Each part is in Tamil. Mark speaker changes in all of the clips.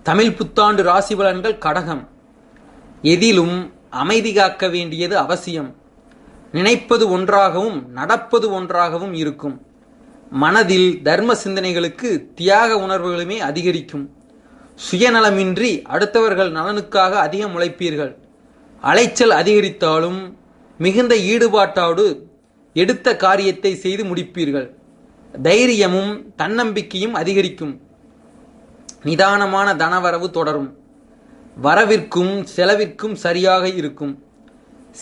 Speaker 1: தமிழ் புத்தாண்டு ராசி பலன்கள். கடகம். எதிலும் அமைதி காக்க வேண்டியது அவசியம். நினைப்பது ஒன்றாகவும் நடப்பது ஒன்றாகவும் இருக்கும். மனதில் தர்ம சிந்தனைகளுக்கு தியாக உணர்வுகளுமே அதிகரிக்கும். சுயநலமின்றி அடுத்தவர்கள் நலனுக்காக அதிகம் உழைப்பீர்கள். அலைச்சல் அதிகரித்தாலும் மிகுந்த ஈடுபாட்டோடு எடுத்த காரியத்தை செய்து முடிப்பீர்கள். தைரியமும் தன்னம்பிக்கையும் அதிகரிக்கும். நிதானமான தனவரவு தொடரும். வரவிற்கும் செலவிற்கும் சரியாக இருக்கும்.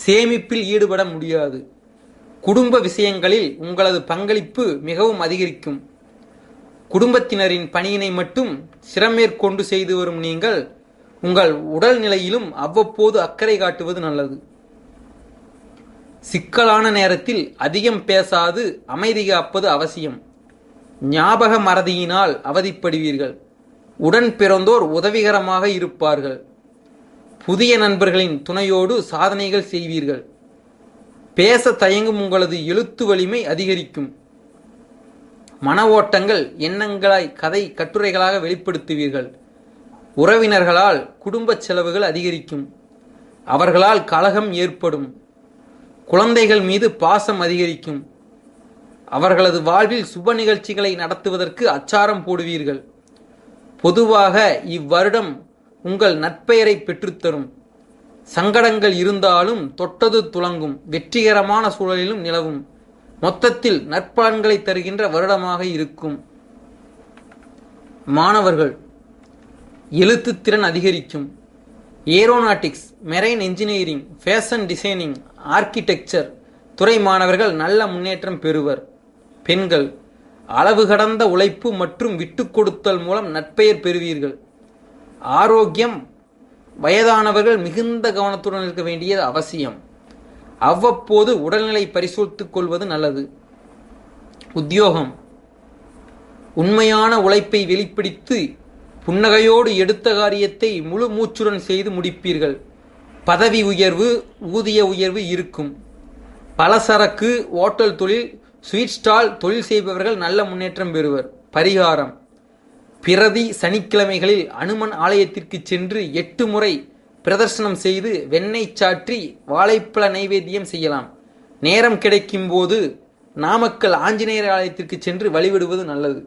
Speaker 1: சேமிப்பில் ஈடுபட முடியாது. குடும்ப விஷயங்களில் உங்களது பங்களிப்பு மிகவும் அதிகரிக்கும். குடும்பத்தினரின் பணியினை மட்டும் சிரமேற்கொண்டு செய்து வரும் நீங்கள் உங்கள் உடல்நிலையிலும் அவ்வப்போது அக்கறை காட்டுவது நல்லது. சிக்கலான நேரத்தில் அதிகம் பேசாது அமைதி காப்பது அவசியம். ஞாபக மறதியினால் அவதிப்படுவீர்கள். உடன் பிறந்தோர் உதவிகரமாக இருப்பார்கள். புதிய நண்பர்களின் துணையோடு சாதனைகள் செய்வீர்கள். பேச தயங்கும் உங்களது எழுத்து வலிமை அதிகரிக்கும். மன ஓட்டங்கள் எண்ணங்களாய் கதை கட்டுரைகளாக வெளிப்படுத்துவீர்கள். உறவினர்களால் குடும்ப செலவுகள் அதிகரிக்கும். அவர்களால் கலகம் ஏற்படும். குழந்தைகள் மீது பாசம் அதிகரிக்கும். அவர்களது வாழ்வில் சுப நிகழ்ச்சிகளை நடத்துவதற்கு அச்சாரம் போடுவீர்கள். பொதுவாக இவ்வருடம் உங்கள் நற்பெயரை பெற்றுத்தரும். சங்கடங்கள் இருந்தாலும் தொட்டது துலங்கும். வெற்றிகரமான சூழலிலும் நிலவும். மொத்தத்தில் நற்பலன்களை தருகின்ற வருடமாக இருக்கும். மாணவர்கள் எழுத்துத்திறன் அதிகரிக்கும். Aeronautics, marine engineering, fashion designing, architecture துறை மாணவர்கள் நல்ல முன்னேற்றம் பெறுவர். பெண்கள் அளவு கடந்த உழைப்பு மற்றும் விட்டு கொடுத்தல் மூலம் நற்பெயர் பெறுவீர்கள். ஆரோக்கியம். வயதானவர்கள் மிகுந்த கவனத்துடன் இருக்க வேண்டியது அவசியம். அவ்வப்போது உடல்நிலை பரிசோதித்துக் கொள்வது நல்லது. உத்தியோகம். உண்மையான உழைப்பை வெளிப்படுத்தி புன்னகையோடு எடுத்த காரியத்தை முழு மூச்சுடன் செய்து முடிப்பீர்கள். பதவி உயர்வு, ஊதிய உயர்வு இருக்கும். பலசரக்கு, ஓட்டல் தொழில், ஸ்வீட் ஸ்டால் தொழில் செய்பவர்கள் நல்ல முன்னேற்றம் பெறுவர். பரிகாரம். பிரதி சனிக்கிழமைகளில் அனுமன் ஆலயத்திற்கு சென்று 8 முறை பிரதர்சனம் செய்து வெண்ணெய் சாற்றி வாழைப்பழ நைவேத்தியம் செய்யலாம். நேரம் கிடைக்கும் போது நாமக்கல் ஆஞ்சநேயர் ஆலயத்திற்கு சென்று வழிபடுவது நல்லது.